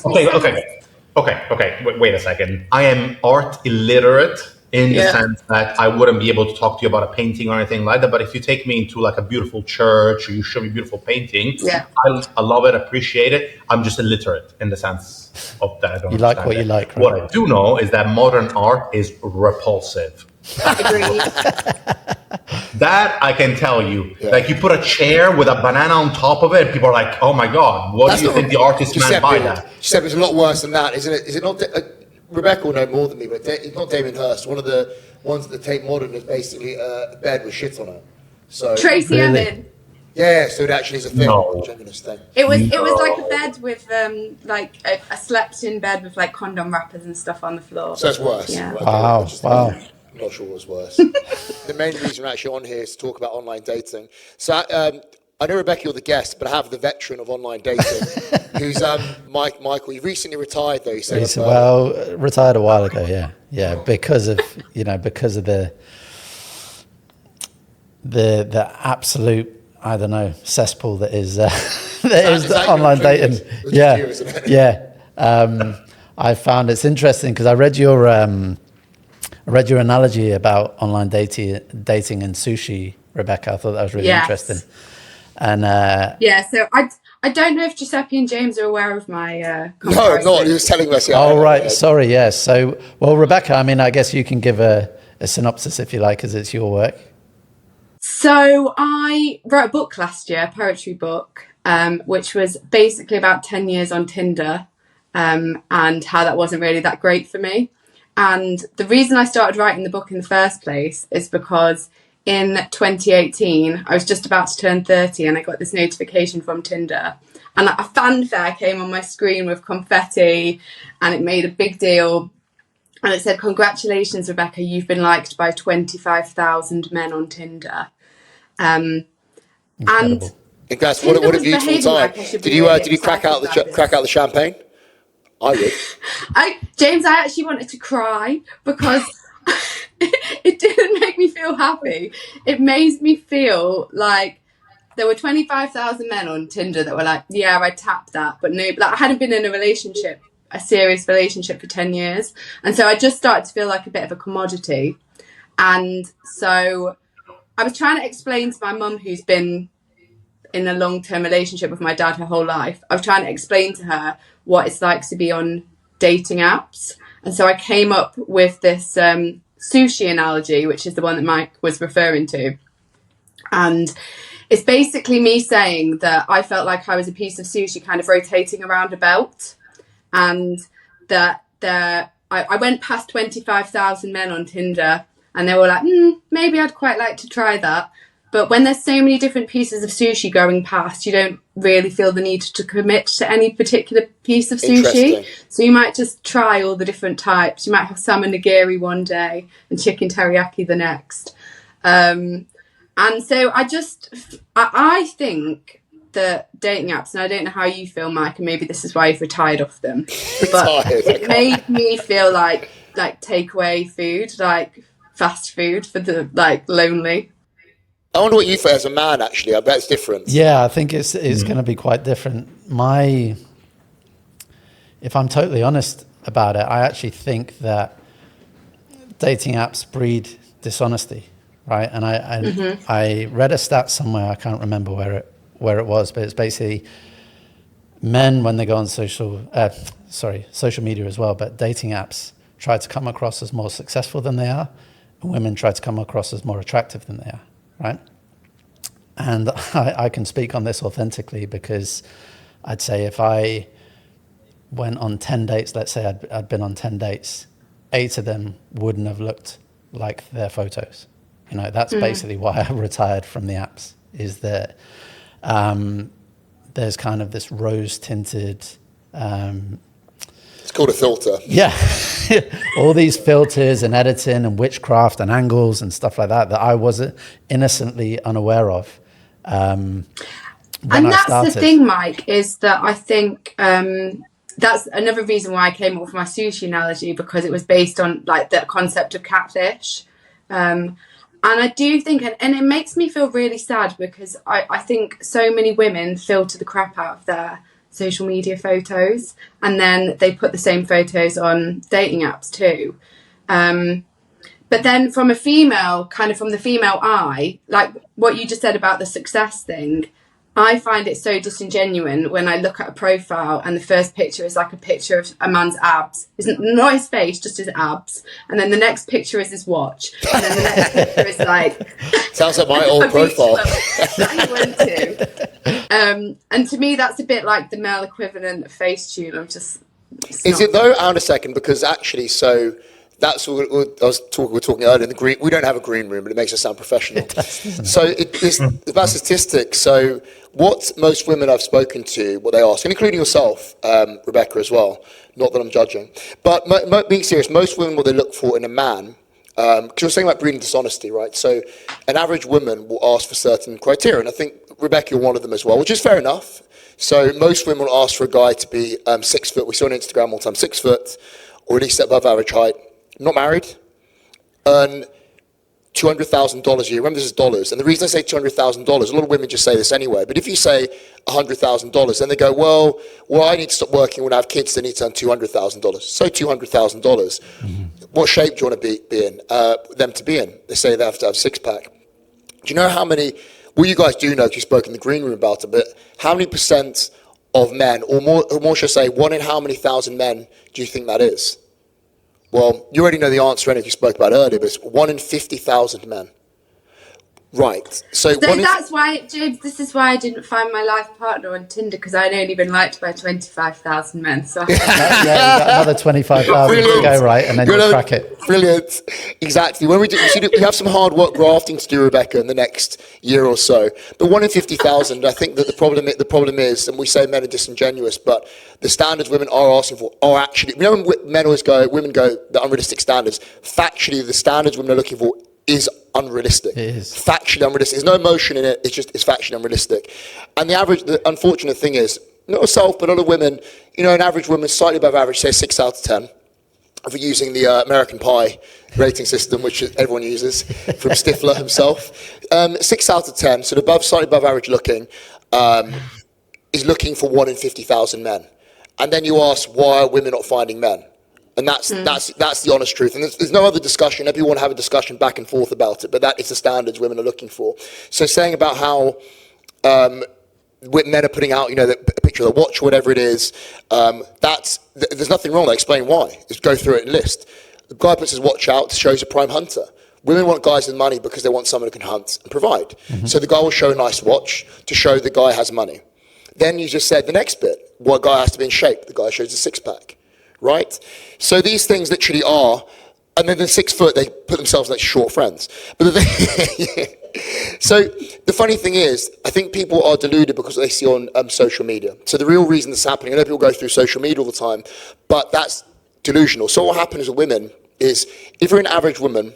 Okay. Wait a second. I am art illiterate in the sense that I wouldn't be able to talk to you about a painting or anything like that. But if you take me into like a beautiful church or you show me beautiful painting, Yeah. I love it, appreciate it. I'm just illiterate in the sense of that. I don't You like understand what it. you like, right? What I do know is that modern art is repulsive. Agreed. That I can tell you. Like you put a chair with a banana on top of it, and people are like, "Oh my god, what do you think the artist meant by that?" Giuseppe, it's a lot worse than that, isn't it? Is it not? Rebecca will know more than me, but it's not Damien Hirst. One of the ones that Tate Modern is basically a bed with shit on it. So Tracy Emin. Yeah, so it actually is a thing. No. It was like a bed with like a slept-in bed with like condom wrappers and stuff on the floor. So it's worse. Yeah. Okay, Wow. I'm not sure what was worse. The main reason we're actually on here is to talk about online dating. So I know, Rebecca, you're the guest, but I have the veteran of online dating, who's Michael. You recently retired, though. You said. Well, retired a while ago. Yeah, because of the absolute, I don't know, cesspool that is the online dating. Yeah. I found it's interesting because I read your analogy about online dating and sushi, Rebecca. I thought that was really interesting. And so I don't know if Giuseppe and James are aware of my No, I'm not. He was telling us. Oh, right. Sorry. Yeah. So, well, Rebecca, I mean, I guess you can give a synopsis if you like, as it's your work. So I wrote a book last year, a poetry book, which was basically about 10 years on Tinder, and how that wasn't really that great for me. And the reason I started writing the book in the first place is because in 2018, I was just about to turn 30 and I got this notification from Tinder. And a fanfare came on my screen with confetti and it made a big deal. And it said, "Congratulations, Rebecca, you've been liked by 25,000 men on Tinder." And guys, what have you full time? Did you crack out the champagne? I would. James, I actually wanted to cry because it didn't make me feel happy. It made me feel like there were 25,000 men on Tinder that were like, "Yeah, I tapped that," but no, like I hadn't been in a serious relationship for 10 years. And so I just started to feel like a bit of a commodity. And so I was trying to explain to my mum, who's been in a long-term relationship with my dad her whole life, I was trying to explain to her what it's like to be on dating apps. And so I came up with this sushi analogy, which is the one that Mike was referring to. And it's basically me saying that I felt like I was a piece of sushi kind of rotating around a belt, and that I went past 25,000 men on Tinder and they were like, maybe I'd quite like to try that. But when there's so many different pieces of sushi going past, you don't really feel the need to commit to any particular piece of sushi. So you might just try all the different types. You might have salmon nigiri one day and chicken teriyaki the next. And so I think that dating apps, and I don't know how you feel, Mike, and maybe this is why you've retired off them, but it made me feel like takeaway food, like fast food for the lonely. I wonder what you feel as a man, actually. I bet it's different. Yeah, I think it's going to be quite different. If I'm totally honest about it, I actually think that dating apps breed dishonesty, right? And I read a stat somewhere, I can't remember where it was, but it's basically men, when they go on social media as well, but dating apps try to come across as more successful than they are, and women try to come across as more attractive than they are. Right. And I can speak on this authentically because I'd say if I went on 10 dates, let's say I'd been on 10 dates, 8 of them wouldn't have looked like their photos. That's basically why I retired from the apps, is that there's kind of this rose tinted, it's called a filter. Yeah. All these filters and editing and witchcraft and angles and stuff like that I wasn't innocently unaware of. And that's the thing, Mike, is that I think that's another reason why I came up with my sushi analogy, because it was based on like the concept of catfish. And I do think, and it makes me feel really sad, because I think so many women filter the crap out of social media photos, and then they put the same photos on dating apps too. But then from the female eye, like what you just said about the success thing, I find it so disingenuous when I look at a profile and the first picture is like a picture of a man's abs. Isn't not his face, just his abs. And then the next picture is his watch. And then the next picture is like sounds like my old profile that he went to. And to me that's a bit like the male equivalent of Facetune. I'm just Is it though? Hang on a second, because actually, so that's what we're talking earlier. In the green, we don't have a green room, but it makes us sound professional. So it's about statistics. So what most women I've spoken to, what they ask, and including yourself, Rebecca, as well. Not that I'm judging, but being serious, most women, what they look for in a man, because you're saying about breeding dishonesty, right? So an average woman will ask for certain criteria, and I think Rebecca, you're one of them as well, which is fair enough. So most women will ask for a guy to be 6 foot. We saw on Instagram all the time, 6 foot, or at least above average height. Not married, earn $200,000 a year. Remember, this is dollars. And the reason I say $200,000, a lot of women just say this anyway. But if you say $100,000, then they go, well, I need to stop working when I have kids. They need to earn $200,000. So $200,000. Mm-hmm. What shape do you want to be in? Them to be in? They say they have to have a six-pack. Do you know how many? Well, you guys do know because you spoke in the green room about it. But how many percent of men, or more should I say, one in how many thousand men do you think that is? Well, you already know the answer, and you spoke about it earlier, but it's 1 in 50,000 men. Right. So that's why, James, this is why I didn't find my life partner on Tinder, because I'd only been liked by 25,000 men. So you got another 25,000 to go, right, and then you'll crack it. Brilliant. Exactly. When we have some hard work grafting to do, Rebecca, in the next year or so. But 1 in 50,000, I think that the problem is, and we say men are disingenuous, but the standards women are asking for are actually, you know, when women go, the unrealistic standards, factually, the standards women are looking for is unrealistic. It is. Factually unrealistic. There's no emotion in it. It's factually unrealistic. And the unfortunate thing is, not myself, but a lot of women, you know, an average woman, slightly above average, say 6 out of 10. If we're using the American Pie rating system, which everyone uses, from Stifler himself. 6 out of 10, so slightly above average looking, is looking for 1 in 50,000 men. And then you ask, why are women not finding men? And that's the honest truth. And there's no other discussion. Everyone have a discussion back and forth about it, but that is the standards women are looking for. So saying about how men are putting out, you know, a picture of the watch or whatever it is, there's nothing wrong. They explain why. Just go through it and list. The guy puts his watch out, shows a prime hunter. Women want guys with money because they want someone who can hunt and provide. Mm-hmm. So the guy will show a nice watch to show the guy has money. Then you just said the next bit. What guy has to be in shape? The guy shows a six-pack. Right? So these things literally are, and then the 6 foot, they put themselves like short friends. But so the funny thing is, I think people are deluded because they see on social media. So the real reason this is happening, I know people go through social media all the time, but that's delusional. So what happens with women is, if you're an average woman,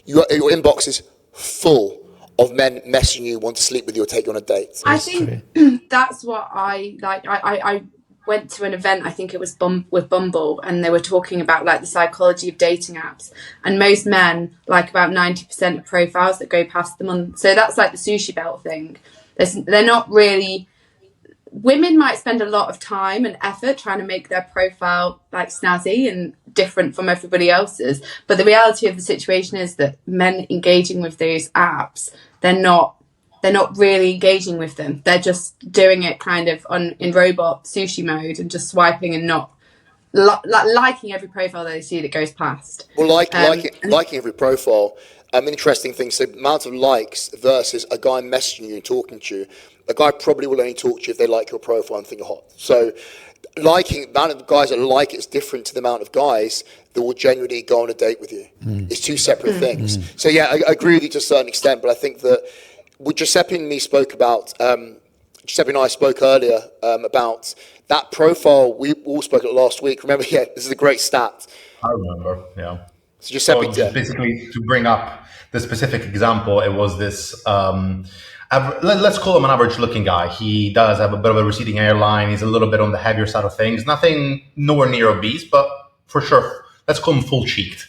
your inbox is full of men messaging you, want to sleep with you or take you on a date. I think that's what I like. I went to an event, I think it was with Bumble, and they were talking about like the psychology of dating apps, and most men like about 90% of profiles that go past them on. So that's like the sushi belt thing. They're not really. Women might spend a lot of time and effort trying to make their profile like snazzy and different from everybody else's, but the reality of the situation is that men engaging with those apps, they're not really engaging with them. They're just doing it kind of in robot sushi mode and just swiping and not liking every profile that they see that goes past. Well, liking every profile. Interesting thing. So, amount of likes versus a guy messaging you and talking to you. A guy probably will only talk to you if they like your profile and think you're hot. So, the amount of guys that like it is different to the amount of guys that will genuinely go on a date with you. It's two separate things. So, yeah, I agree with you to a certain extent, but I think that what Giuseppe and I spoke earlier about that profile. We all spoke about last week. Remember, yeah, this is a great stat. I remember, yeah. So Giuseppe, basically, to bring up the specific example, it was this, let's call him an average-looking guy. He does have a bit of a receding hairline. He's a little bit on the heavier side of things. Nowhere near obese, but for sure, let's call him full-cheeked,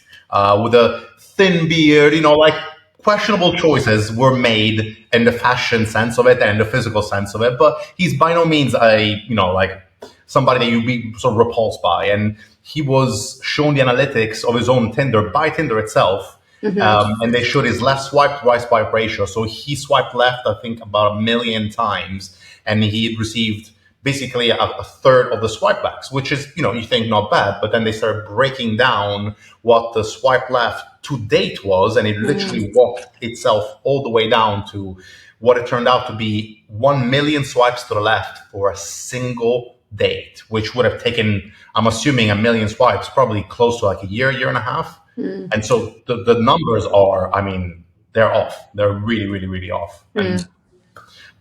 with a thin beard, like questionable choices were made in the fashion sense of it and the physical sense of it, but he's by no means like somebody that you'd be sort of repulsed by. And he was shown the analytics of his own Tinder by Tinder itself. And they showed his left swipe, right swipe ratio. So he swiped left, I think, about 1 million times, and he had received basically a third of the swipe backs, which is, you think not bad, but then they started breaking down what the swipe left to date was, and it literally walked itself all the way down to what it turned out to be 1 million swipes to the left for a single date, which would have taken, I'm assuming, 1 million swipes, probably close to like a year and a half. And so the numbers are, they're off. They're really, really, really off. And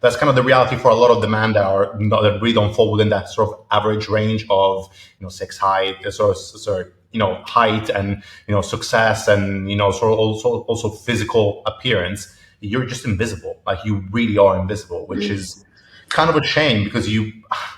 that's kind of the reality for a lot of the men that really don't fall within that sort of average range of, sex height, height and, success and, sort of also physical appearance. You're just invisible. Like, you really are invisible, which is kind of a shame, because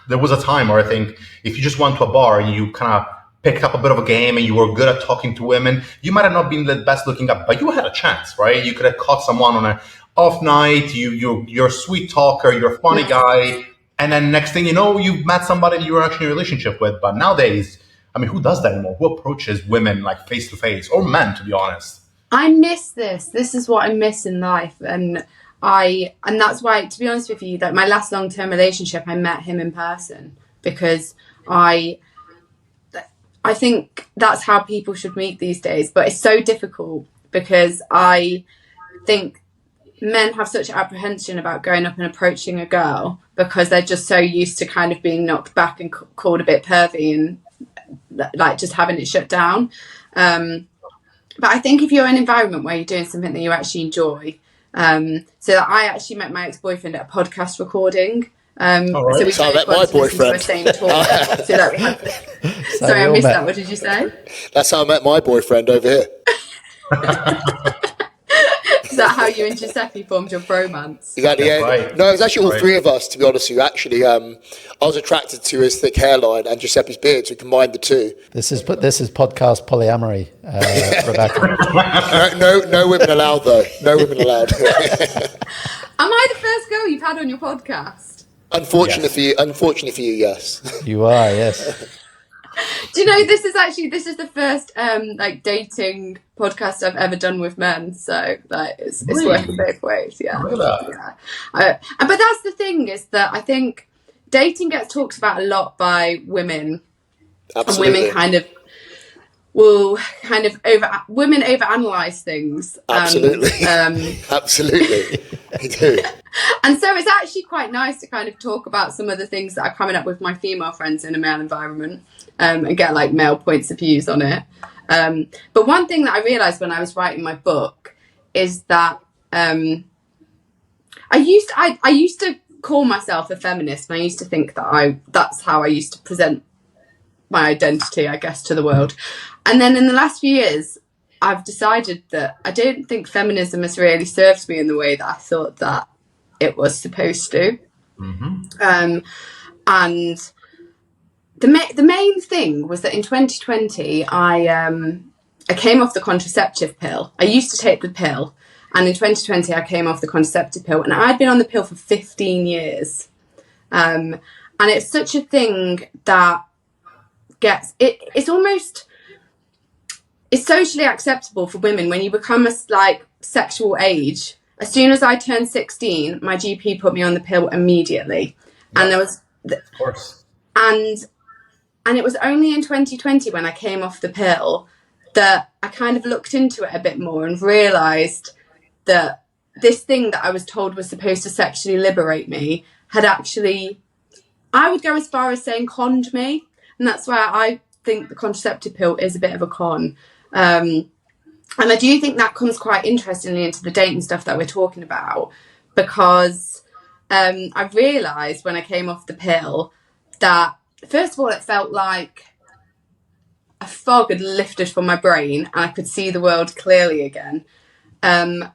there was a time where I think if you just went to a bar and you kind of picked up a bit of a game and you were good at talking to women, you might have not been the best looking guy, but you had a chance, right? You could have caught someone on an off night. You're a sweet talker, you're a funny guy, and then next thing you know, you've met somebody that you're actually in a relationship with. But nowadays, who does that anymore? Who approaches women like face to face, or men, to be honest? I miss this. This is what I miss in life, and that's why, to be honest with you, that my last long-term relationship, I met him in person, because I think that's how people should meet these days. But it's so difficult, because I think men have such apprehension about going up and approaching a girl, because they're just so used to kind of being knocked back and called a bit pervy and like just having it shut down. But I think if you're in an environment where you're doing something that you actually enjoy, so that I actually met my ex-boyfriend at a podcast recording. Right. So I met my boyfriend. Sorry, I missed that. What did you say? That's how I met my boyfriend over here. Is that how you and Giuseppe formed your bromance? Exactly. Yeah. Right. No, it was actually all three of us, to be honest with you. Actually, I was attracted to his thick hairline and Giuseppe's beard, so we combined the two. This is podcast polyamory, Rebecca. No women allowed, though. No women allowed. Am I the first girl you've had on your podcast? Unfortunately for you, yes. You are, yes. Do you know, this is the first dating podcast I've ever done with men, so it's Really? working both ways. Yeah. Look at that. Yeah. But that's the thing, is that I think dating gets talked about a lot by women. Absolutely. And women women overanalyze things. Absolutely. Absolutely. They do. And so it's actually quite nice to kind of talk about some of the things that are coming up with my female friends in a male environment, and get like male points of views on it. But one thing that I realized when I was writing my book is that I used to call myself a feminist, and I used to think that that's how I used to present my identity, I guess, to the world. And then in the last few years, I've decided that I don't think feminism has really served me in the way that I thought that it was supposed to. And the main thing was that in 2020, I came off the contraceptive pill. I used to take the pill, and in 2020, I came off the contraceptive pill, and I'd been on the pill for 15 years. And it's such a thing that it's socially acceptable for women when you become a sexual age. As soon as I turned 16, my GP put me on the pill immediately. And there was, of course. And it was only in 2020 when I came off the pill that I kind of looked into it a bit more and realised that this thing that I was told was supposed to sexually liberate me had actually, I would go as far as saying, conned me. And that's why I think the contraceptive pill is a bit of a con. And I do think that comes quite interestingly into the dating stuff that we're talking about, because I realised when I came off the pill that, first of all, it felt like a fog had lifted from my brain and I could see the world clearly again. But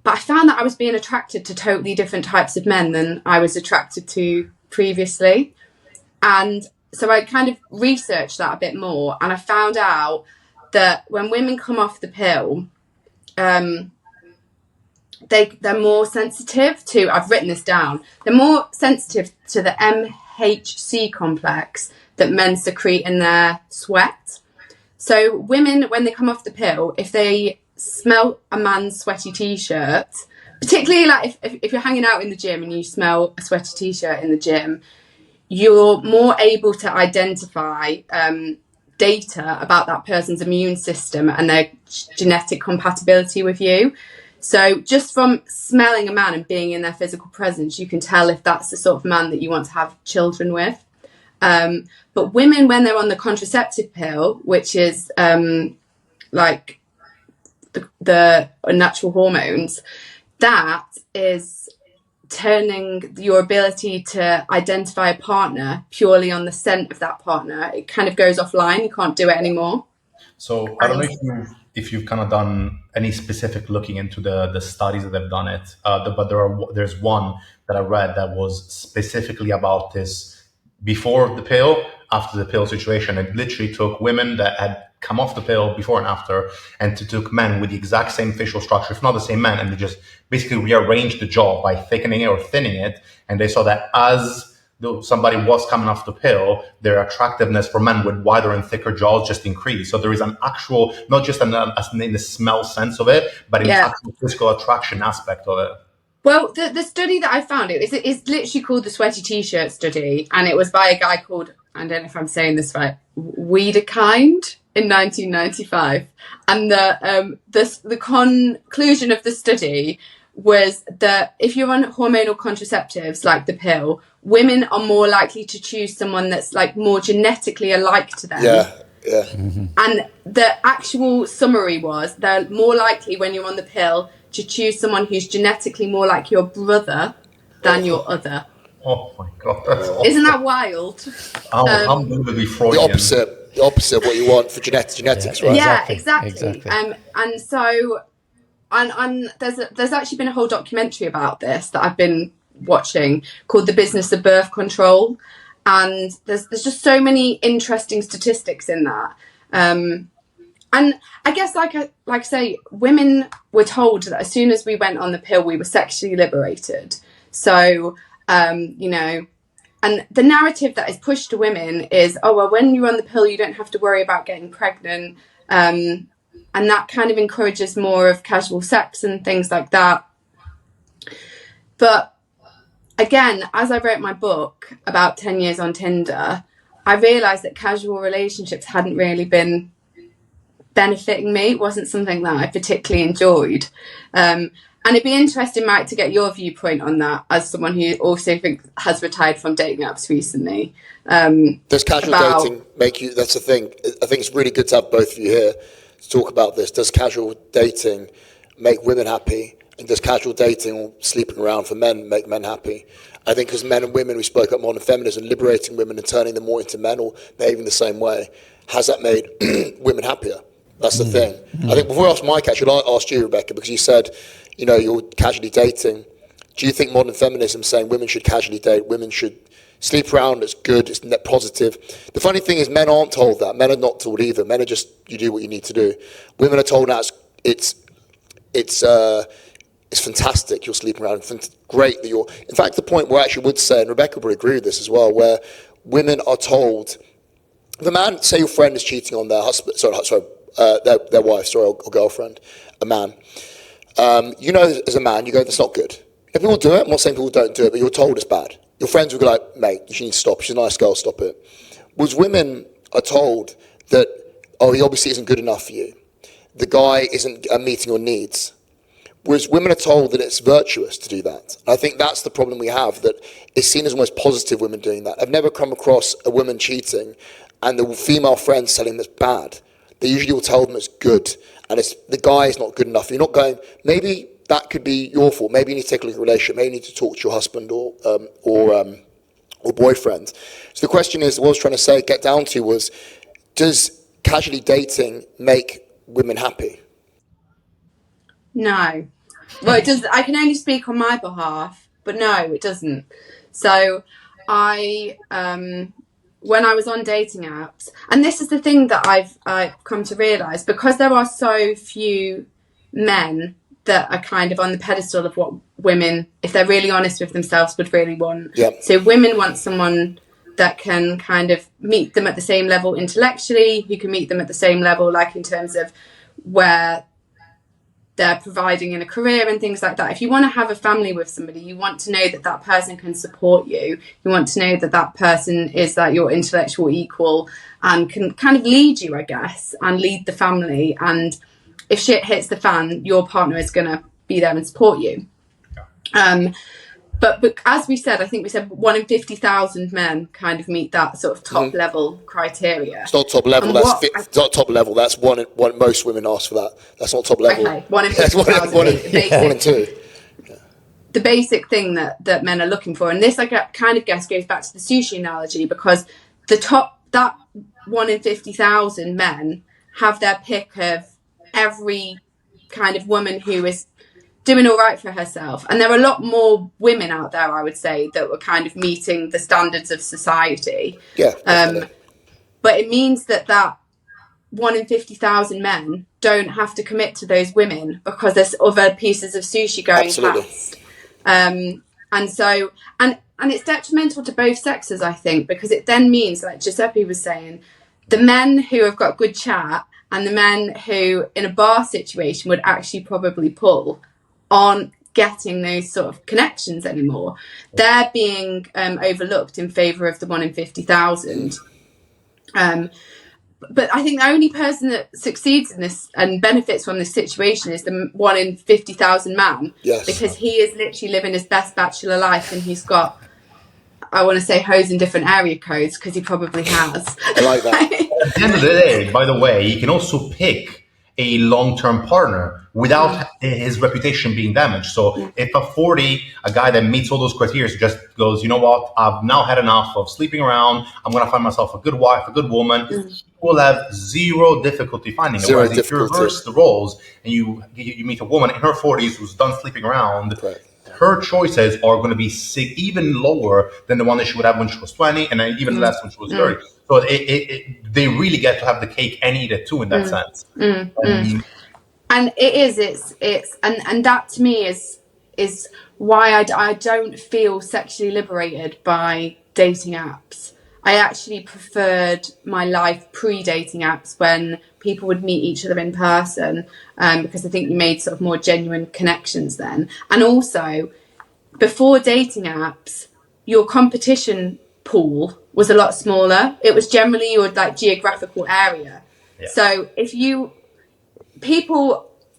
I found that I was being attracted to totally different types of men than I was attracted to previously. And so I kind of researched that a bit more, and I found out that when women come off the pill, they're more sensitive to, I've written this down, they're more sensitive to the MHC complex that men secrete in their sweat. So women, when they come off the pill, if they smell a man's sweaty t-shirt, particularly like if you're hanging out in the gym and you smell a sweaty t-shirt in the gym, you're more able to identify data about that person's immune system and their genetic compatibility with you. So just from smelling a man and being in their physical presence, you can tell if that's the sort of man that you want to have children with. But women, when they're on the contraceptive pill, which is like the natural hormones, that is turning your ability to identify a partner purely on the scent of that partner. It kind of goes offline. You can't do it anymore. So I don't know if you've kind of done any specific looking into the studies that have done it, but there's one that I read that was specifically about this before the pill, after the pill situation. It literally took women that had come off the pill before and after, and took men with the exact same facial structure, if not the same men, and they just basically rearranged the jaw by thickening it or thinning it. And they saw that as though somebody was coming off the pill, their attractiveness for men with wider and thicker jaws just increased. So there is an actual, not just in the smell sense of it, but in the actual physical attraction aspect of it. Well, the study that I found, it's literally called the Sweaty T-shirt study, and it was by a guy called, I don't know if I'm saying this right, Wiedekind in 1995. And the conclusion of the study was that if you're on hormonal contraceptives like the pill, women are more likely to choose someone that's like more genetically alike to them. Yeah. Mm-hmm. And the actual summary was they're more likely when you're on the pill to choose someone who's genetically more like your brother than your other. Oh my God, that's awful. Isn't that wild? Unbelievably Freudian. The opposite of what you want for genetics, right? Yeah, exactly. And so, and there's actually been a whole documentary about this that I've been watching called The Business of Birth Control, and there's just so many interesting statistics in that. And I guess, like I say, women were told that as soon as we went on the pill, we were sexually liberated. So, you know, and the narrative that is pushed to women is, oh, well, when you're on the pill, you don't have to worry about getting pregnant. And that kind of encourages more of casual sex and things like that. But again, as I wrote my book about 10 years on Tinder, I realised that casual relationships hadn't really been benefiting me. It wasn't something that I particularly enjoyed. And it'd be interesting, Mike, to get your viewpoint on that as someone who also has retired from dating apps recently. Does casual dating make you, that's the thing, I think it's really good to have both of you here to talk about this. Does casual dating make women happy? And does casual dating or sleeping around for men make men happy? I think as men and women, we spoke about modern feminism, liberating women and turning them more into men or behaving the same way. Has that made women happier? That's the thing. I think before I asked Mike, actually, I asked you, Rebecca, because you said, you know, you're casually dating. Do you think modern feminism saying women should casually date, women should sleep around, it's good, it's net positive? The funny thing is men aren't told that. Men are not told either. Men are just, you do what you need to do. Women are told that it's fantastic you're sleeping around. It's great that you're... In fact, the point where I actually would say, and Rebecca would agree with this as well, where women are told... If a man, say your friend is cheating on their husband, their wife, or girlfriend, a man, you know, as a man, you go, that's not good. If people do it, I'm not saying people don't do it, but you're told it's bad. Your friends will go like, mate, you need to stop. She's a nice girl, stop it. Whereas women are told that, oh, he obviously isn't good enough for you. The guy isn't meeting your needs. Whereas women are told that it's virtuous to do that. And I think that's the problem we have, that it's seen as almost positive women doing that. I've never come across a woman cheating and the female friends telling them it's bad. They usually will tell them it's good, and it's the guy is not good enough. You're not going, maybe that could be your fault. Maybe you need to take a look at your relationship. Maybe you need to talk to your husband or boyfriend. So the question is, what I was trying to say, get down to was, does casually dating make women happy? No. Well, it does. I can only speak on my behalf, but no, it doesn't. So when I was on dating apps, and this is the thing that I've come to realise, because there are so few men that are kind of on the pedestal of what women, if they're really honest with themselves, would really want. Yep. So women want someone that can kind of meet them at the same level intellectually, who can meet them at the same level, like in terms of where they're providing in a career and things like that. If you want to have a family with somebody, you want to know that that person can support you. You want to know that that person is like your intellectual equal and can kind of lead you, I guess, and lead the family. And if shit hits the fan, your partner is going to be there and support you. But as we said, I think we said 1 in 50,000 men kind of meet that sort of top level criteria. It's not top level. It's not top level. That's one. Most women ask for that. That's not top level. Okay, 1 in 50,000. One in two. The basic thing that men are looking for, and this I kind of guess goes back to the sushi analogy, because that 1 in 50,000 men have their pick of every kind of woman who is doing all right for herself, and there are a lot more women out there, I would say, that were kind of meeting the standards of society. But it means that 1 in 50,000 men don't have to commit to those women because there's other pieces of sushi going past. And so it's detrimental to both sexes, I think, because it then means, like Giuseppe was saying, the men who have got good chat and the men who in a bar situation would actually probably pull aren't getting those sort of connections anymore. They're being overlooked in favour of the 1 in 50,000. But I think the only person that succeeds in this and benefits from this situation is the 1 in 50,000 man. Yes. Because he is literally living his best bachelor life, and he's got, I want to say, hoes in different area codes, because he probably has. I like that. At the end of the day, by the way, he can also pick a long-term partner without his reputation being damaged. So if a guy that meets all those criteria just goes, you know what, I've now had enough of sleeping around, I'm going to find myself a good wife, a good woman, he will have zero difficulty finding it. Whereas if you reverse the roles and you meet a woman in her 40s who's done sleeping around, her choices are going to be even lower than the one that she would have when she was 20, and then even less when she was 30. So they really get to have the cake and eat it too, in that sense. And and that to me is why I don't feel sexually liberated by dating apps. I actually preferred my life pre-dating apps, when people would meet each other in person, because I think you made sort of more genuine connections then. And also, before dating apps, your competition pool was a lot smaller. It was generally your like geographical area. Yeah. So if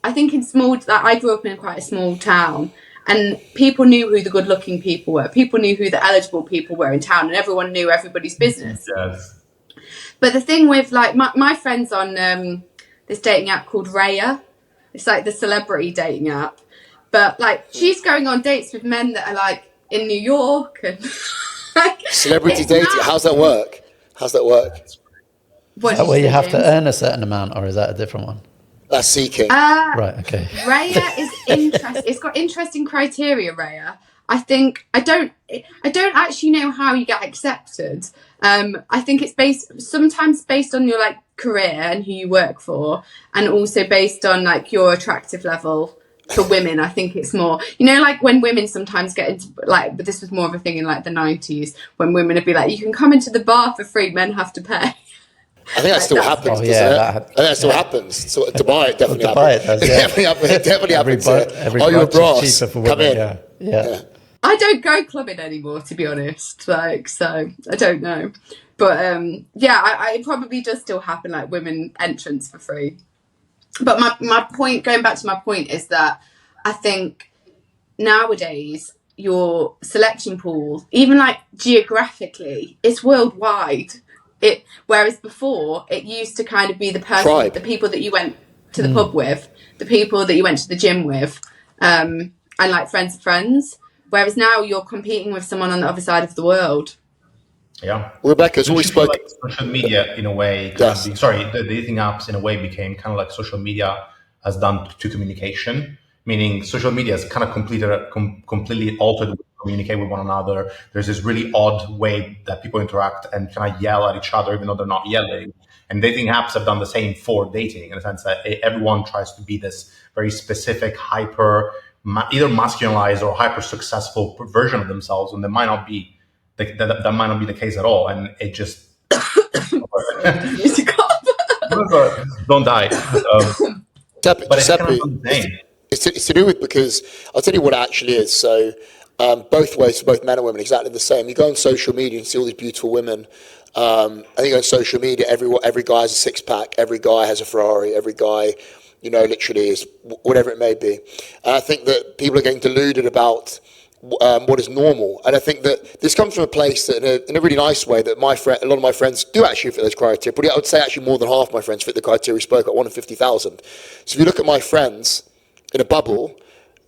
I think in small, like I grew up in quite a small town, and people knew who the good-looking people were. People knew who the eligible people were in town, and everyone knew everybody's business. Yes. But the thing with like my friends on this dating app called Raya, it's like the celebrity dating app. But like she's going on dates with men that are like in New York and like, celebrity dating. How's that work? Is that where you have to earn a certain amount, or is that a different one? That's seeking. Right, okay. Raya is interesting. It's got interesting criteria, Raya. I think I don't actually know how you get accepted. I think it's sometimes based on your like career and who you work for, and also based on like your attractive level. For women, I think it's more, like when women sometimes get into like, but this was more of a thing in like the 90s, when women would be like, you can come into the bar for free, men have to pay. I think that still happens, doesn't it? I think that still happens. So Dubai, it definitely happens. It definitely happens. Oh, you're a brass. Come in. Yeah. I don't go clubbing anymore, to be honest. Like, so I don't know. But it probably does still happen, like women entrance for free. But my point, going back to my point, is that I think nowadays your selection pool, even like geographically, it's worldwide. Whereas before it used to kind of be the person, the people that you went to the pub with, the people that you went to the gym with, and like friends of friends. Whereas now you're competing with someone on the other side of the world. Yeah. Rebecca's always spoke. Like social media in a way. The dating apps in a way became kind of like social media has done to communication, meaning social media has kind of completely altered communicate with one another. There's this really odd way that people interact and kind of yell at each other, even though they're not yelling. And dating apps have done the same for dating, in the sense that everyone tries to be this very specific, hyper, either masculinized or hyper successful version of themselves, and that might not be that might not be the case at all. And it just don't die. But it's kind of insane. It's to do with, because I'll tell you what it actually is. So both ways, for both men and women, exactly the same. You go on social media and see all these beautiful women. I think on social media, every guy has a six-pack, every guy has a Ferrari, every guy, literally is whatever it may be. And I think that people are getting deluded about what is normal. And I think that this comes from a place that, in a really nice way, that a lot of my friends do actually fit those criteria. But I would say actually more than half my friends fit the criteria we spoke about, 1 in 50,000. So if you look at my friends in a bubble,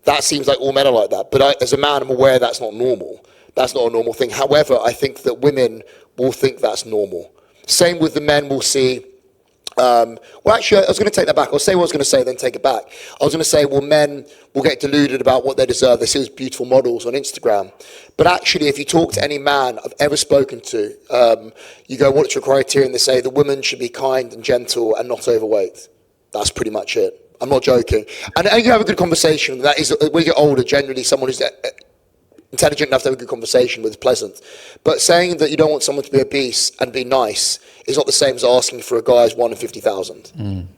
that seems like all men are like that. But as a man, I'm aware that's not normal. That's not a normal thing. However, I think that women will think that's normal. Same with the men. We'll see. Well, actually, I was going to take that back. I'll say what I was going to say, then take it back. I was going to say, well, men will get deluded about what they deserve. They see those beautiful models on Instagram. But actually, if you talk to any man I've ever spoken to, you go, what's your criteria? And they say the woman should be kind and gentle and not overweight. That's pretty much it. I'm not joking. And you have a good conversation. That is, when you get older, generally someone who's intelligent enough to have a good conversation with is pleasant. But saying that you don't want someone to be obese and be nice is not the same as asking for a guy who's 1 in 50,000.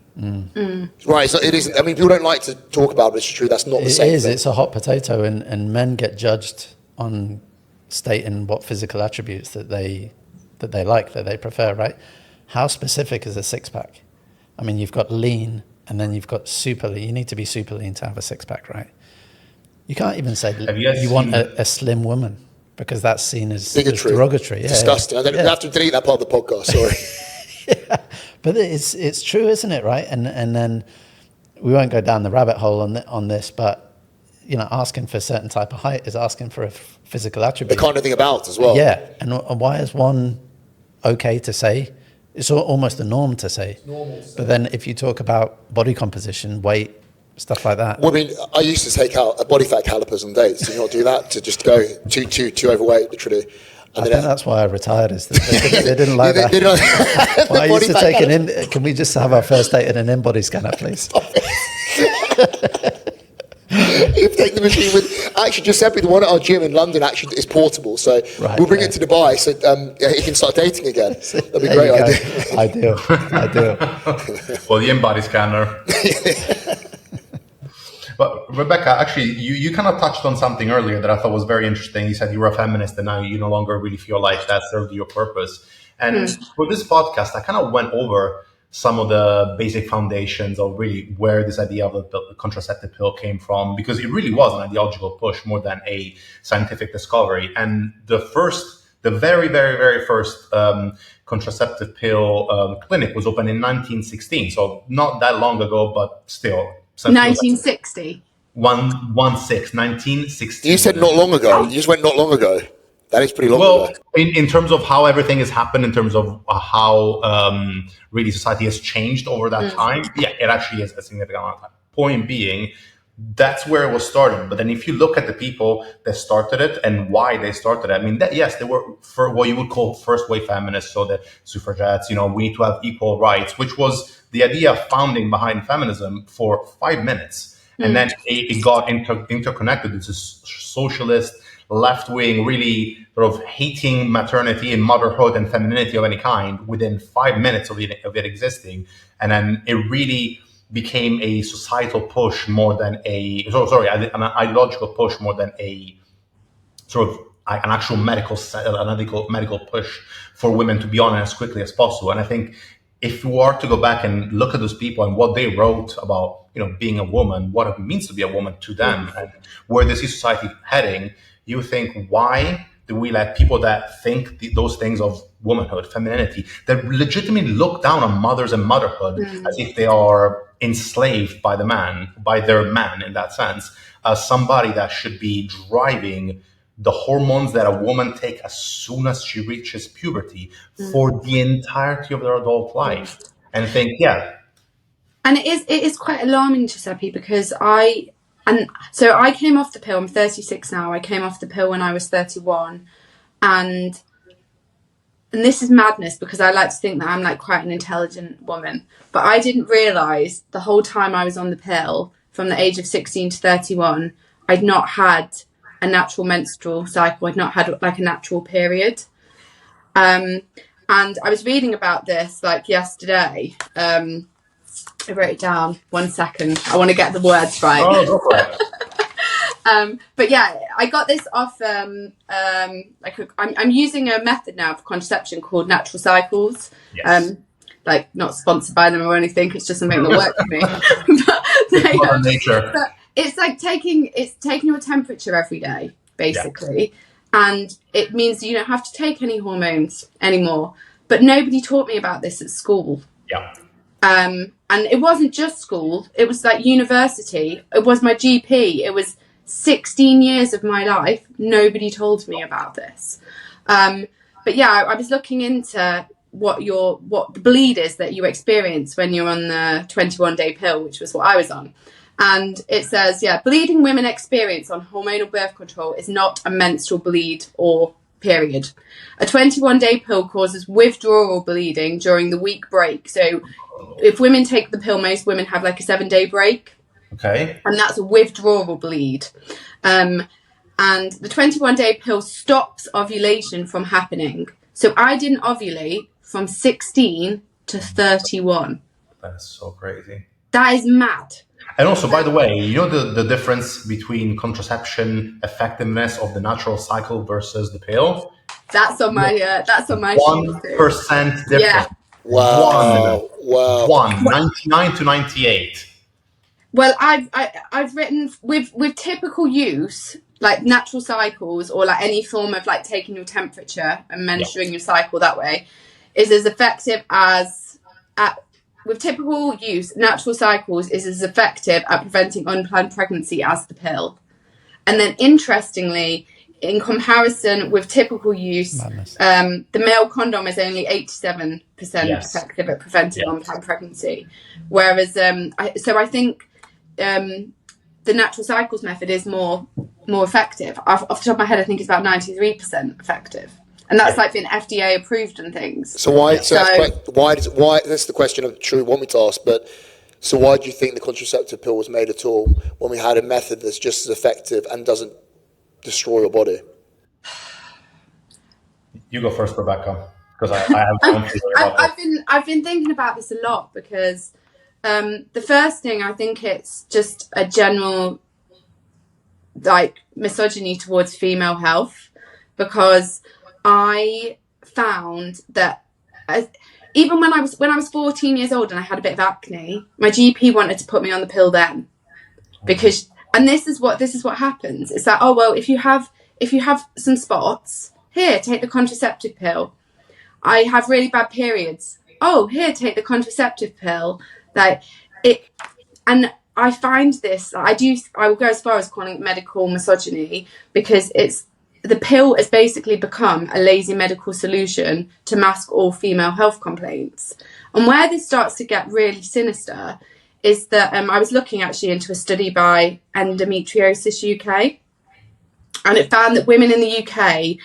Right, so it isn't. I mean, people don't like to talk about it, but it's true. That's not the same thing. It's a hot potato, and men get judged on stating what physical attributes that they like, that they prefer, right? How specific is a six-pack? I mean, you've got lean, and then you've got super lean. You need to be super lean to have a six-pack, right? You can't even say you want a slim woman, because that's seen as derogatory. Yeah, disgusting. I have to delete that part of the podcast, sorry. Yeah, but it's true, isn't it, right? And then we won't go down the rabbit hole on this, but asking for a certain type of height is asking for a physical attribute. They can't know anything about as well. Yeah, and why is one okay to say? It's almost a norm to say. But then if you talk about body composition, weight, stuff like that. Well, I mean, I used to take out body fat calipers on dates. Did you not do that? To just go too overweight, literally. And I think that's why I retired. Is that they didn't like that. Well, I used to take can we just have our first date in an in-body scanner, please? You've taken the machine with, actually, Giuseppe, the one at our gym in London actually is portable, so we'll bring it to Dubai so he can start dating again. That'd be a great idea. I do. Well, the in-body scanner. But Rebecca, actually, you kind of touched on something earlier that I thought was very interesting. You said you were a feminist and now you no longer really feel like that served your purpose. And for this podcast, I kind of went over some of the basic foundations of really where this idea of the contraceptive pill came from, because it really was an ideological push more than a scientific discovery. And the very, very, very first contraceptive pill clinic was opened in 1916. So not that long ago, but still. 1960. 1916. You said not long ago. You just went not long ago. That is pretty long ago. In terms of how everything has happened, in terms of how really society has changed over that time, yeah, it actually is a significant amount of time. Point being, that's where it was started. But then if you look at the people that started it and why they started it, I mean, yes, they were for what you would call first wave feminists, so the suffragettes, we need to have equal rights, which was the idea founding behind feminism for 5 minutes. And then it got interconnected. It's a socialist, left-wing, really sort of hating maternity and motherhood and femininity of any kind within 5 minutes of it existing. And then it really became a societal push more than an ideological push more than a sort of an actual medical push for women to be on as quickly as possible. And I think if you are to go back and look at those people and what they wrote about, being a woman, what it means to be a woman to them, and where they see society heading, you think, why do we let people that think those things of womanhood, femininity, that legitimately look down on mothers and motherhood as if they are enslaved by their man in that sense, as somebody that should be driving the hormones that a woman takes as soon as she reaches puberty for the entirety of their adult life, and think, And it is quite alarming, Giuseppe, because I And so I came off the pill. I'm 36 now. I came off the pill when I was 31, and this is madness because I like to think that I'm like quite an intelligent woman, but I didn't realise the whole time I was on the pill, from the age of 16 to 31, I'd not had a natural menstrual cycle. I'd not had like a natural period. And I was reading about this like yesterday. I wrote it down. 1 second. I want to get the words right. Oh, go for it. But yeah, I got this off. I'm using a method now for contraception called natural cycles. Yes. Like not sponsored by them or anything. It's just something that works for me. But it's like taking your temperature every day, basically, and it means you don't have to take any hormones anymore. But nobody taught me about this at school. Yeah. And it wasn't just school. It was like university. It was my GP. It was 16 years of my life. Nobody told me about this. But yeah, I was looking into what the bleed is that you experience when you're on the 21-day pill, which was what I was on. And it says, bleeding women experience on hormonal birth control is not a menstrual bleed or period. A 21-day pill causes withdrawal bleeding during the week break. So if women take the pill, most women have like a 7-day break. Okay. And that's a withdrawal bleed. And the 21-day pill stops ovulation from happening. So I didn't ovulate from 16 to 31. That's so crazy. That is mad. And also, by the way, you know the difference between contraception effectiveness of the natural cycle versus the pill? That's on my 1% difference. Yeah. Wow. 99 to 98. Well, I've written with typical use, like natural cycles or like any form of like taking your temperature and measuring your cycle that way, is as effective as with typical use. Natural cycles is as effective at preventing unplanned pregnancy as the pill. And then interestingly, in comparison with typical use, the male condom is only 87% effective at preventing unplanned pregnancy. Whereas, I think the natural cycles method is more effective. Off the top of my head, I think it's about 93% effective. And that's like been FDA approved and things. So why that's the question I'm sure you want me to ask, but so why do you think the contraceptive pill was made at all when we had a method that's just as effective and doesn't destroy your body? You go first, Rebecca, because I have one theory about I've been thinking about this a lot because the first thing, I think it's just a general like misogyny towards female health, because I found that even when I was 14 years old and I had a bit of acne, my GP wanted to put me on the pill then, because this is what happens. It's that, oh well, if you have some spots, here, take the contraceptive pill. I have really bad periods. Oh, here, take the contraceptive pill. Like it, and I find this. I will go as far as calling it medical misogyny, because the pill has basically become a lazy medical solution to mask all female health complaints. And where this starts to get really sinister is that I was looking actually into a study by Endometriosis UK, and it found that women in the UK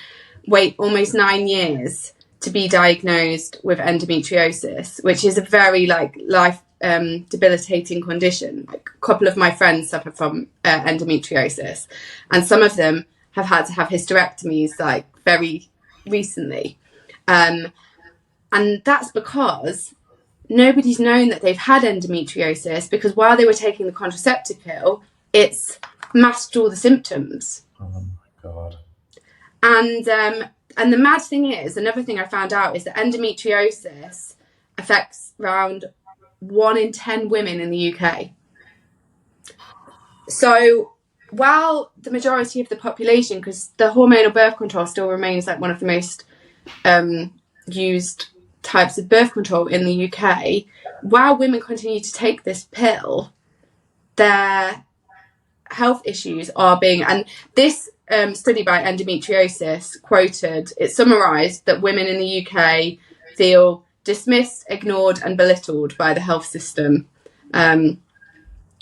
wait almost 9 years to be diagnosed with endometriosis, which is a very life debilitating condition. Like, a couple of my friends suffer from endometriosis, and some of them have had to have hysterectomies like very recently, and that's because nobody's known that they've had endometriosis, because while they were taking the contraceptive pill, it's masked all the symptoms. Oh my God. And the mad thing is, another thing I found out is that endometriosis affects around 1 in 10 women in the UK. So while the majority of the population, because the hormonal birth control still remains like one of the most used types of birth control in the UK, while women continue to take this pill, their health issues are being, and this study by Endometriosis quoted, it summarised that women in the UK feel dismissed, ignored and belittled by the health system.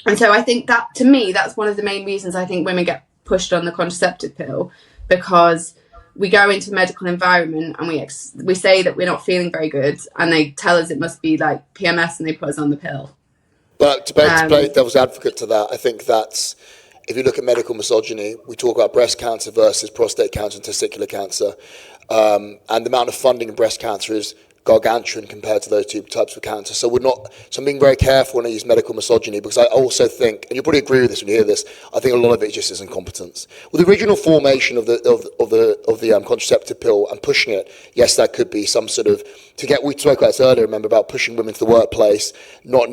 And so I think that, to me, that's one of the main reasons I think women get pushed on the contraceptive pill, because we go into a medical environment and we say that we're not feeling very good, and they tell us it must be like PMS, and they put us on the pill. But to play devil's advocate to that, I think that's, if you look at medical misogyny, we talk about breast cancer versus prostate cancer and testicular cancer, and the amount of funding in breast cancer is gargantuan compared to those two types of cancer. So I'm being very careful when I use medical misogyny, because I also think, and you'll probably agree with this when you hear this, I think a lot of it just is incompetence. Well, the original formation of the contraceptive pill and pushing it, yes, that could be some sort of, we spoke about this earlier, remember, about pushing women to the workplace, not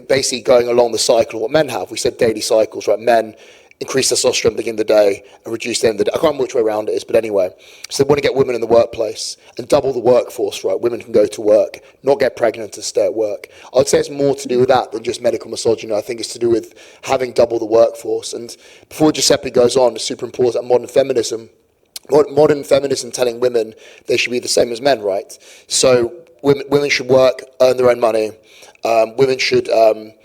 basically going along the cycle of what men have. We said daily cycles, right? Men increase testosterone at the beginning of the day and reduce the end of the day. I can't remember which way around it is, but anyway. So they want to get women in the workplace and double the workforce, right? Women can go to work, not get pregnant and stay at work. I'd say it's more to do with that than just medical misogyny. I think it's to do with having double the workforce. And before Giuseppe goes on, it's super important, modern feminism telling women they should be the same as men, right? So women should work, earn their own money. Women shouldn't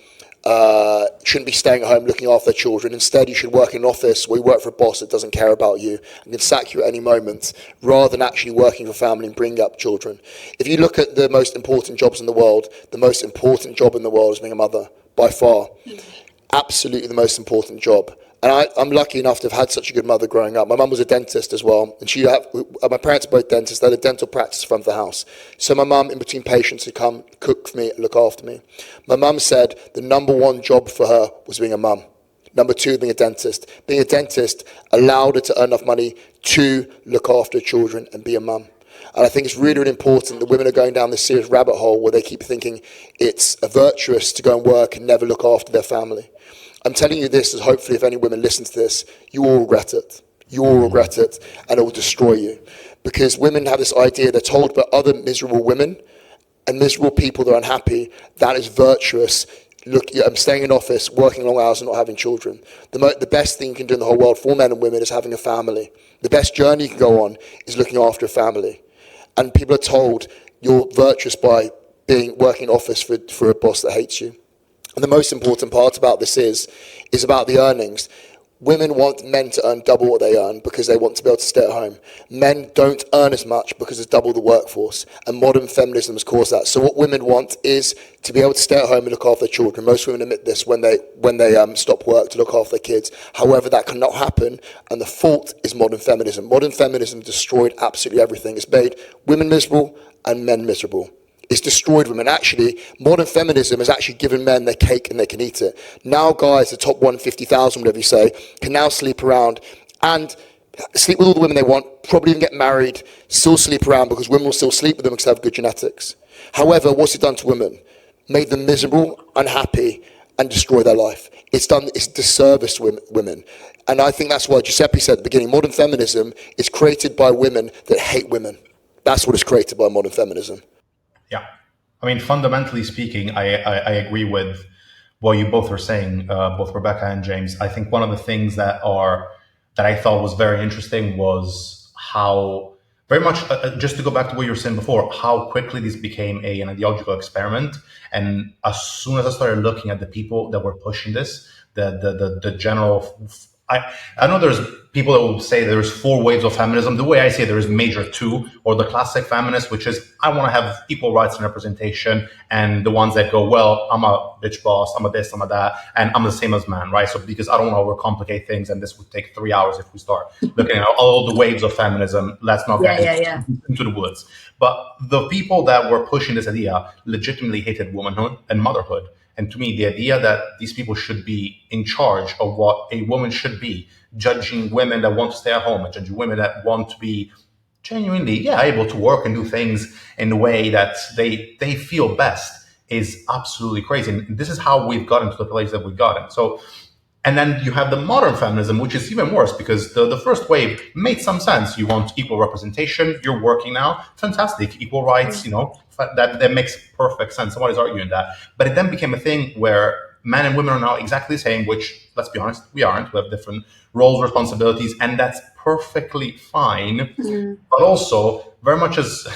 be staying at home looking after their children. Instead, you should work in an office where you work for a boss that doesn't care about you and can sack you at any moment, rather than actually working for family and bringing up children. If you look at the most important jobs in the world, the most important job in the world is being a mother, by far. Absolutely the most important job. And I'm lucky enough to have had such a good mother growing up. My mum was a dentist as well, and my parents are both dentists. They had a dental practice in front of the house. So my mum, in between patients, would come, cook for me, look after me. My mum said the number one job for her was being a mum. Number two, being a dentist. Being a dentist allowed her to earn enough money to look after children and be a mum. And I think it's really, really important that women are going down this serious rabbit hole where they keep thinking it's virtuous to go and work and never look after their family. I'm telling you this, as hopefully if any women listen to this, you will regret it. You will regret it, and it will destroy you. Because women have this idea, they're told by other miserable women and miserable people that are unhappy, that is virtuous. Look, I'm staying in office, working long hours and not having children. The best thing you can do in the whole world for men and women is having a family. The best journey you can go on is looking after a family. And people are told you're virtuous by working in office for a boss that hates you. And the most important part about this is about the earnings. Women want men to earn double what they earn because they want to be able to stay at home. Men don't earn as much because it's double the workforce. And modern feminism has caused that. So what women want is to be able to stay at home and look after their children. Most women admit this when they stop work to look after their kids. However, that cannot happen. And the fault is modern feminism. Modern feminism destroyed absolutely everything. It's made women miserable and men miserable. It's destroyed women. Actually, modern feminism has actually given men their cake and they can eat it. Now guys, the top 150,000, whatever you say, can now sleep around and sleep with all the women they want, probably even get married, still sleep around because women will still sleep with them because they have good genetics. However, what's it done to women? Made them miserable, unhappy, and destroy their life. It's disservice to women. And I think that's why Giuseppe said at the beginning, modern feminism is created by women that hate women. That's what is created by modern feminism. Yeah. I mean, fundamentally speaking, I agree with what you both are saying, both Rebecca and James. I think one of the things that I thought was very interesting was how very much, just to go back to what you were saying before, how quickly this became an ideological experiment. And as soon as I started looking at the people that were pushing this, the general, I know there's people that will say there's 4 waves of feminism. The way I say there is major 2, or the classic feminist, which is I want to have equal rights and representation, and the ones that go, well, I'm a bitch boss, I'm a this, I'm a that, and I'm the same as man, right? So because I don't want to overcomplicate things, and this would take 3 hours if we start looking at all the waves of feminism. Let's not get into the woods. But the people that were pushing this idea legitimately hated womanhood and motherhood. And to me, the idea that these people should be in charge of what a woman should be, judging women that want to stay at home and judging women that want to be genuinely, able to work and do things in the way that they feel best is absolutely crazy. And this is how we've gotten to the place that we've gotten. So, and then you have the modern feminism, which is even worse because the first wave made some sense. You want equal representation. You're working now. Fantastic. Equal rights, that makes perfect sense. Somebody's arguing that. But it then became a thing where men and women are now exactly the same, which, let's be honest, we aren't. We have different roles, responsibilities, and that's perfectly fine. But also, very much as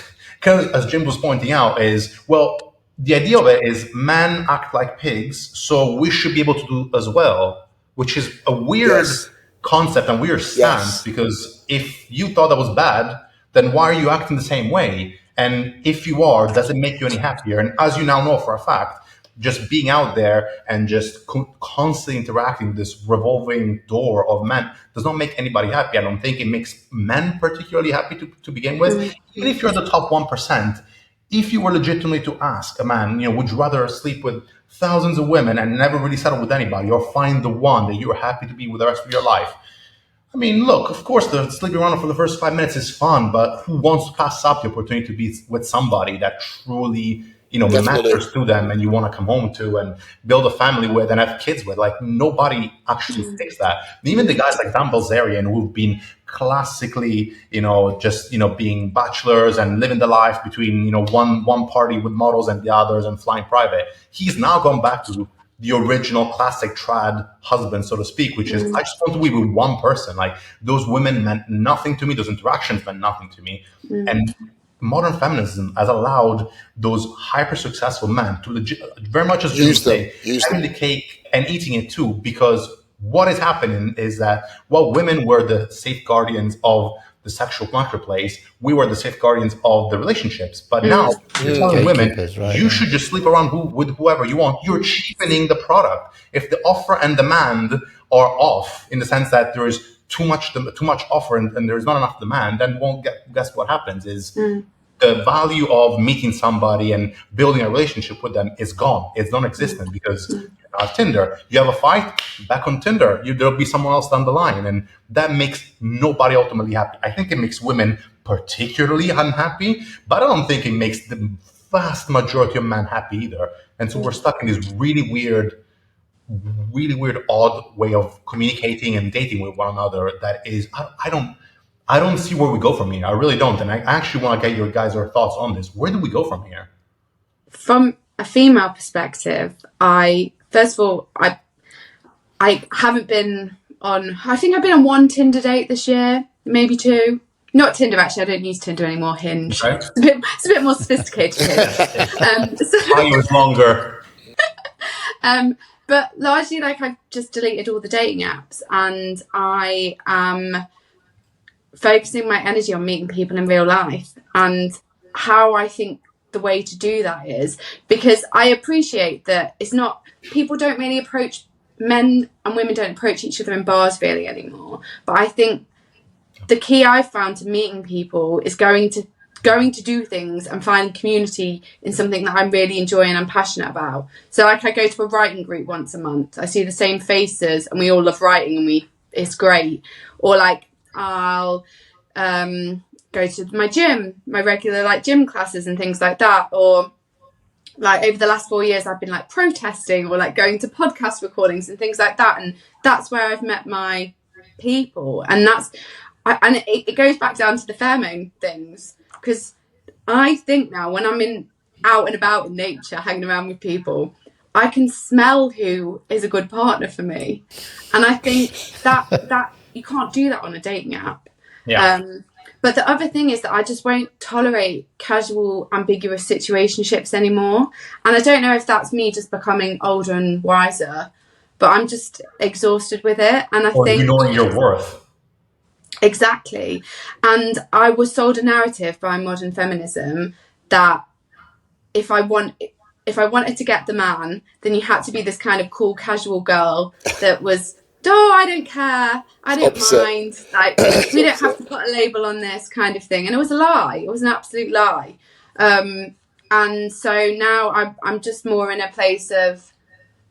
Jim was pointing out, is, well, the idea of it is men act like pigs, so we should be able to do as well, which is a weird Yes. concept and weird stance, Yes. because if you thought that was bad, then why are you acting the same way? And if you are, does it make you any happier? And as you now know for a fact, just being out there and just constantly interacting with this revolving door of men does not make anybody happy. I don't think it makes men particularly happy to begin with. Even if you're the top 1%, if you were legitimately to ask a man, would you rather sleep with thousands of women and never really settle with anybody, or find the one that you're happy to be with the rest of your life? I mean, look, of course, the sleeping around for the first 5 minutes is fun, but who wants to pass up the opportunity to be with somebody that truly, Definitely. matters to them and you want to come home to and build a family with and have kids with? Like, nobody actually thinks that. Even the guys like Dan Bilzerian, who've been classically, just, being bachelors and living the life between, one party with models and the others and flying private, he's now gone back to the original classic trad husband, so to speak, which is, I just want to be with one person. Like, those women meant nothing to me. Those interactions meant nothing to me. And modern feminism has allowed those hyper successful men to very much, as Jim say, having the cake and eating it too, because what is happening is that while women were the safe guardians of the sexual marketplace, we were the safe guardians of the relationships. But now you're telling women, right, you should just sleep around with whoever you want. You're cheapening the product. If the offer and demand are off, in the sense that there is too much offer and there's not enough demand, then guess what happens is the value of meeting somebody and building a relationship with them is gone. It's non-existent, because Tinder, you have a fight, back on Tinder, there'll be someone else down the line, and that makes nobody ultimately happy. I think it makes women particularly unhappy, but I don't think it makes the vast majority of men happy either. And so we're stuck in this really weird, odd way of communicating and dating with one another. That is, I don't see where we go from here. I really don't. And I actually want to get your guys' thoughts on this. Where do we go from here? From a female perspective, first of all, I haven't been on, I think I've been on one Tinder date this year, maybe two. Not Tinder, actually. I don't use Tinder anymore. Hinge. Okay. It's a bit more sophisticated. I was longer. But largely, I've just deleted all the dating apps, and I am focusing my energy on meeting people in real life. And how I think the way to do that is, because I appreciate that it's not, people don't really approach, men and women don't approach each other in bars really anymore. But I think the key I've found to meeting people is going to do things and finding community in something that I'm really enjoying and I'm passionate about. So I go to a writing group once a month. I see the same faces and we all love writing and it's great. Or I'll go to my gym, my regular gym classes and things like that. Or over the last 4 years, I've been protesting or going to podcast recordings and things like that. And that's where I've met my people. And it goes back down to the pheromone things, because I think now when I'm out and about in nature, hanging around with people, I can smell who is a good partner for me. And I think that you can't do that on a dating app. Yeah. But the other thing is that I just won't tolerate casual, ambiguous situationships anymore. And I don't know if that's me just becoming older and wiser, but I'm just exhausted with it. And I think, you knowing your worth. Exactly. And I was sold a narrative by modern feminism that if I wanted to get the man, then you had to be this kind of cool, casual girl that was, I don't care, I don't mind, we don't have to put a label on this kind of thing. And it was a lie. It was an absolute lie. And so now I'm just more in a place of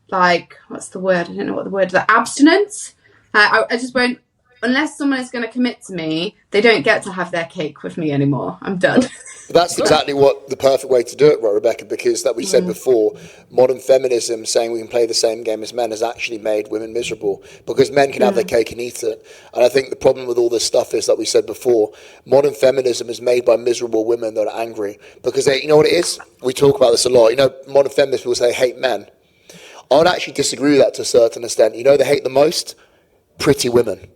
what's the word? I don't know what the word is. Abstinence. I just won't. Unless someone is going to commit to me, they don't get to have their cake with me anymore. I'm done. That's exactly what the perfect way to do it, right, Rebecca? Because that we said before, modern feminism saying we can play the same game as men has actually made women miserable, because men can have their cake and eat it. And I think the problem with all this stuff is that we said before, modern feminism is made by miserable women that are angry because they, you know what it is? We talk about this a lot. Modern feminists will say hate men. I would actually disagree with that to a certain extent. They hate the most? Pretty women.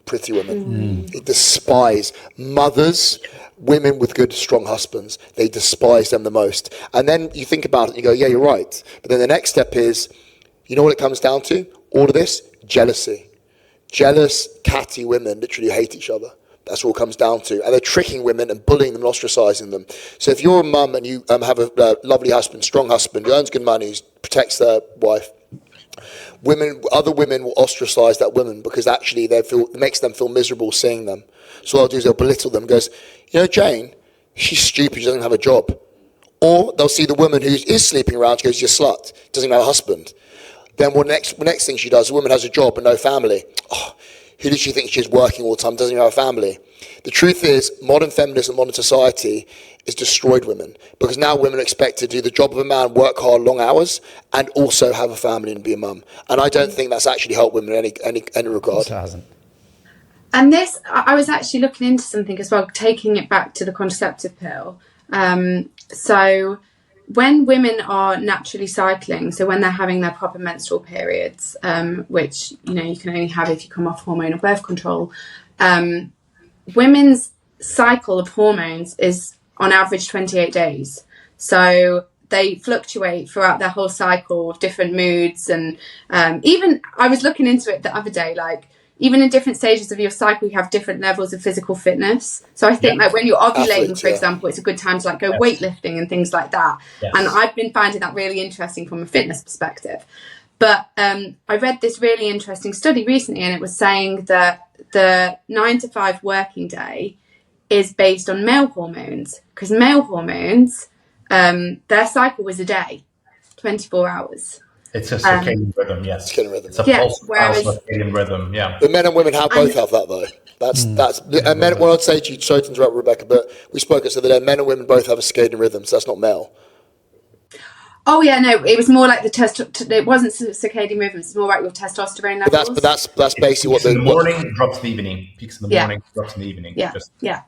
pretty women. They despise mothers, women with good, strong husbands. They despise them the most. And then you think about it, you go, yeah, you're right. But then the next step is, you know what it comes down to? All of this? Jealousy. Jealous, catty women literally hate each other. That's all it comes down to. And they're tricking women and bullying them and ostracizing them. So if you're a mum and you have a lovely husband, strong husband, who earns good money, who protects their wife, other women will ostracize that woman because actually it makes them feel miserable seeing them. So what they'll do is they'll belittle them, goes, you know, Jane, she's stupid, she doesn't have a job. Or they'll see the woman who is sleeping around, she goes, you're a slut, doesn't have a husband. Then the next thing she does, the woman has a job and no family. Oh, who does she think she's working all the time, doesn't even have a family? The truth is, modern feminism, modern society has destroyed women because now women are expected to do the job of a man, work hard, long hours, and also have a family and be a mum. And I don't think that's actually helped women in any regard. It hasn't. And this, I was actually looking into something as well, taking it back to the contraceptive pill. So when women are naturally cycling, so when they're having their proper menstrual periods, which, you know, you can only have if you come off hormonal birth control, women's cycle of hormones is on average 28 days. So they fluctuate throughout their whole cycle with different moods. And even I was looking into it the other day, like even in different stages of your cycle, you have different levels of physical fitness. So I think like when you're ovulating, for example, it's a good time to like go weightlifting and things like that. Yes. And I've been finding that really interesting from a fitness perspective. But I read this really interesting study recently, and it was saying that the 9 to 5 working day is based on male hormones, because male hormones, their cycle was a day, 24 hours. It's a circadian rhythm, yes. Circadian rhythm. It's a pulse circadian rhythm, yeah. The men and women both have that, though. That's and men. What I'd say to you, sorry to interrupt, Rebecca, but we spoke the other day. Men and women both have a circadian rhythm, so that's not male. Oh yeah, no, it was more like it wasn't circadian rhythms. It's more like your testosterone levels. But that's basically what in the morning drops in the evening. Peaks in the morning, drops in the evening. Yeah.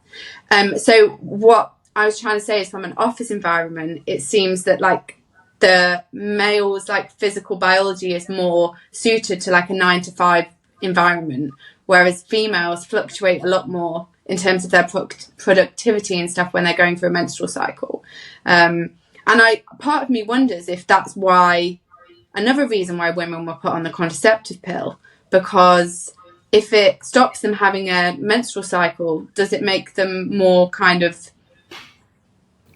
So what I was trying to say is, from an office environment, it seems that like the male's like physical biology is more suited to like a 9 to 5 environment, whereas females fluctuate a lot more in terms of their productivity and stuff when they're going through a menstrual cycle. And part of me wonders if that's why, another reason why women were put on the contraceptive pill, because if it stops them having a menstrual cycle, does it make them more kind of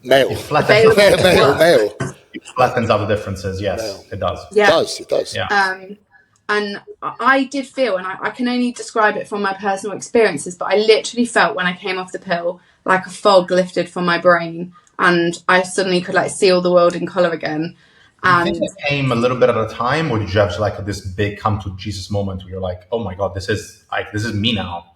male? Male. It flattens out the differences, yes, it does. Yeah. It does. Yeah. And I did feel, and I can only describe it from my personal experiences, but I literally felt when I came off the pill like a fog lifted from my brain, and I suddenly could like see all the world in colour again. And do you think it came a little bit at a time, or did you have like this big come to Jesus moment where you're like, oh my God, this is me now?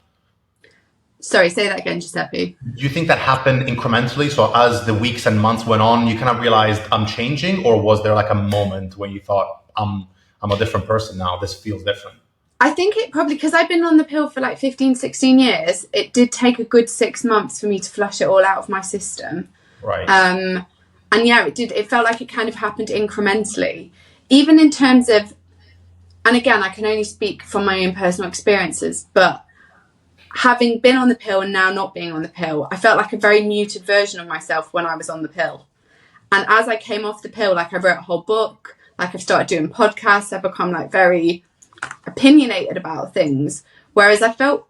Sorry, say that again, Giuseppe. Do you think that happened incrementally? So as the weeks and months went on, you kind of realized I'm changing, or was there like a moment when you thought I'm a different person now, this feels different? I think it probably, because I've been on the pill for like 15, 16 years, it did take a good 6 months for me to flush it all out of my system. Right. And yeah, it felt like it kind of happened incrementally, even in terms of, and again, I can only speak from my own personal experiences, but having been on the pill and now not being on the pill, I felt like a very muted version of myself when I was on the pill. And as I came off the pill, like I wrote a whole book, like I've started doing podcasts, I've become like very opinionated about things. Whereas I felt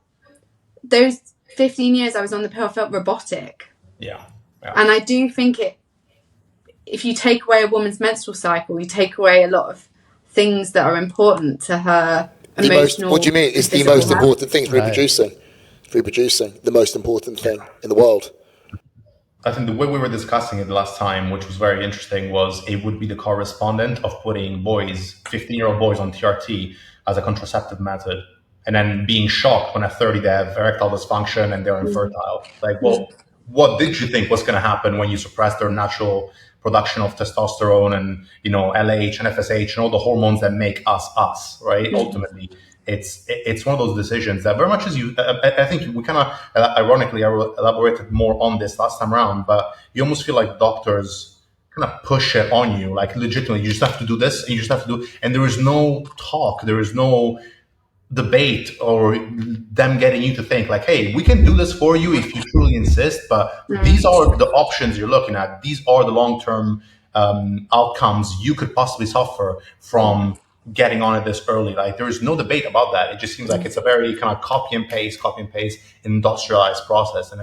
those 15 years I was on the pill, I felt robotic. Yeah. And I do think if you take away a woman's menstrual cycle, you take away a lot of things that are important to her emotional. What do you mean? It's the most important thing, reproducing, the most important thing in the world. I think the way we were discussing it last time, which was very interesting, was it would be the correspondent of putting 15-year-old boys on TRT as a contraceptive method, and then being shocked when at 30 they have erectile dysfunction and they're infertile. Like, well, what did you think was going to happen when you suppress their natural production of testosterone and, LH and FSH and all the hormones that make us, right? Mm-hmm. Ultimately, it's one of those decisions that very much as you, I think we kind of, ironically, I elaborated more on this last time around, but you almost feel like doctors kind of push it on you, like legitimately, you just have to do this and you just have to do, and there is no talk, there is no debate or them getting you to think like, hey, we can do this for you if you truly insist, but these are the options you're looking at. These are the long-term outcomes you could possibly suffer from getting on it this early. Like, there is no debate about that. It just seems like it's a very kind of copy and paste industrialized process. And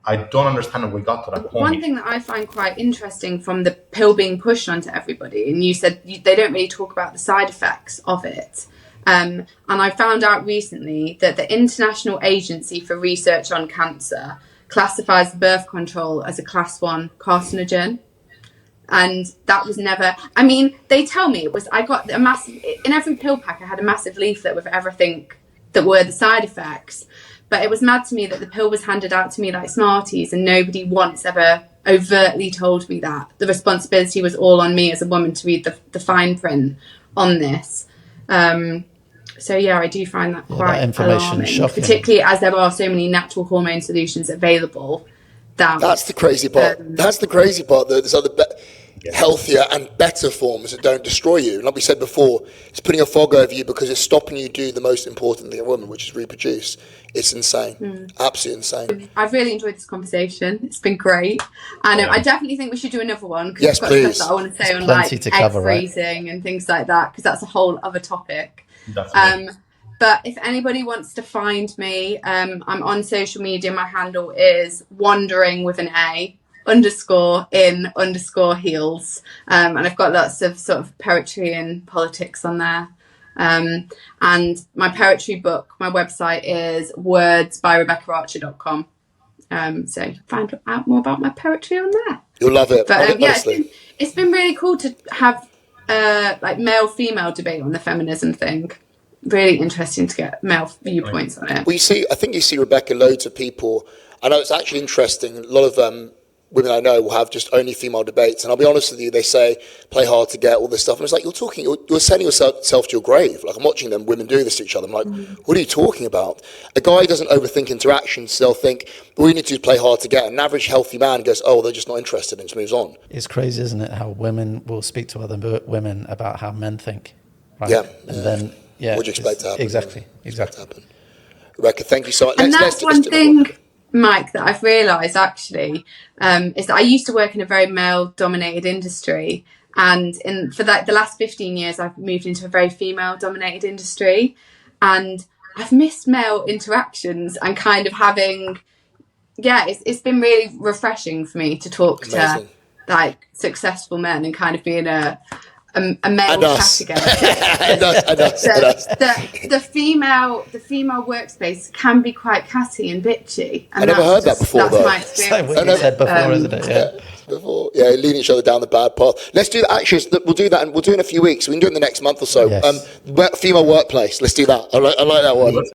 I don't understand how we got to that point. One thing that I find quite interesting from the pill being pushed onto everybody, and you said they don't really talk about the side effects of it. And I found out recently that the International Agency for Research on Cancer classifies birth control as a class 1 carcinogen. And that was never, I mean, they tell me I got a massive, in every pill pack, I had a massive leaflet with everything that were the side effects. But it was mad to me that the pill was handed out to me like Smarties, and nobody once ever overtly told me that. The responsibility was all on me as a woman to read the fine print on this. So yeah, I do find that quite that information alarming, shocking. particularly as there are so many natural hormone solutions available. That's the crazy part. That's the crazy part. That there's other healthier and better forms that don't destroy you. And like we said before, it's putting a fog over you because it's stopping you do the most important thing in a woman, which is reproduce. It's insane. Absolutely insane. I've really enjoyed this conversation. It's been great. And I definitely think we should do another one. Yes, please. That I want to say on plenty like to egg cover, right? freezing and things like that, because that's a whole other topic. Definitely. But if anybody wants to find me, I'm on social media. My handle is wandering with an A _in_heels. And I've got lots of sort of poetry and politics on there. And my poetry book, my website is wordsbyrebeccaarcher.com. So you can find out more about my poetry on there. You'll love it. But yeah, honestly. it's been really cool to have like male-female debate on the feminism thing. Really interesting to get male viewpoints on it. Well, I think you see, Rebecca, loads of people. I know it's actually interesting. A lot of women I know will have just only female debates. And I'll be honest with you, they say, play hard to get, all this stuff. And it's like, you're sending yourself to your grave. Like, I'm watching them, women do this to each other. I'm like, what are you talking about? A guy doesn't overthink interactions. They'll think, all you need to do is play hard to get. An average healthy man goes, oh, they're just not interested, and just moves on. It's crazy, isn't it, how women will speak to other women about how men think. Right? Yeah. And then, yeah. What do you expect to happen? Exactly. Rebecca, thank you so much. And that's one thing, Mike, that I've realised actually, is that I used to work in a very male-dominated industry, and for the last 15 years, I've moved into a very female-dominated industry, and I've missed male interactions and kind of having, it's been really refreshing for me to talk to like successful men and kind of being a male chat again. The female workspace can be quite catty and bitchy. And I never heard that before. That's my experience. Like what you said before, isn't it? Yeah. Leading each other down the bad path. Let's do that. Actually, we'll do that, and we'll do it in a few weeks. We can do it in the next month or so. Yes. Female workplace. Let's do that. I like that one.